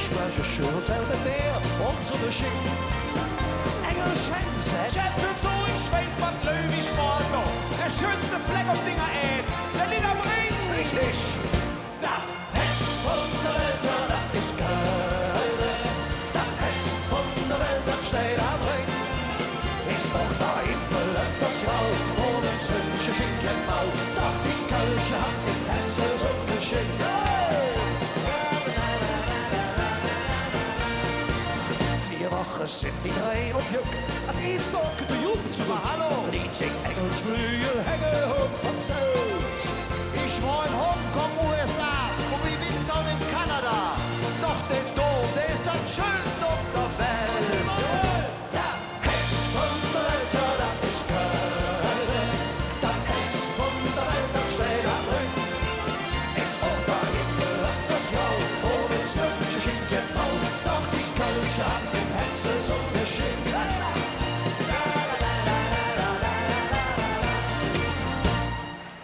spreche schön und tell mit mehr, so eine Schick. Engelchen, Chef wird so, ich weiß, was Löwig war da. Der schönste Fleck auf Dinger der liegt am Ring. richtig. Das Herz von der Welt, ja, das ist geil. Das Herz von der Welt, das steht am Ring. Ist doch da Himmel öfters Frau, ohne Zündchen Schinken Mau. Doch die Kölsche hat im Herzen so geschickt. Wochen sind die drei op juk. Als iets stokken de joep zu maar hallo. Liet zich Engels vlieën hängen hoog van Zelt. Ich war in Hongkong, USA und wie Windsor in Kanada. Doch der Dom, der ist das Schönste auf der Welt. Ja, Herz von der Welt, ja, das ist geil. Das Herz von der Welt, das steht am Ring. Ist auch da Himmel öfters Frau, ohne Zündchen Schinken Mau. Doch die Kölsche hat im Herzen so geschickt.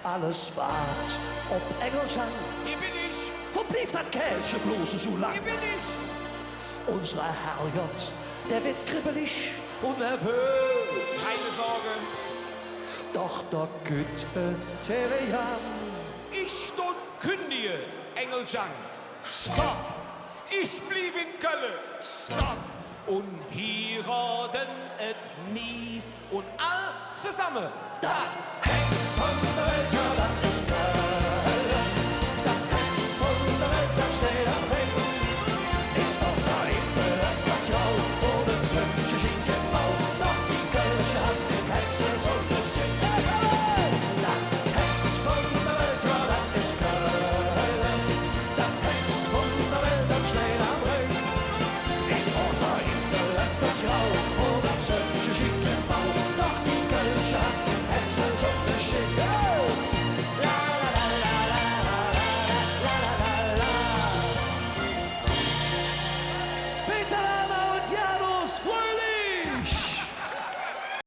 Alles wart op Engelsang. Hier bin ich, Verblieb das Kerlchen bloß so lang. hier bin ich. Unser Herrgott, der wird kribbelig und nervös. Keine Sorge, Doch der Güte Telegram. ich stund kündige, Engelschang. Stopp! Ich blieb in Köln. Stopp! Und hier raden et Nies und all zusammen. Das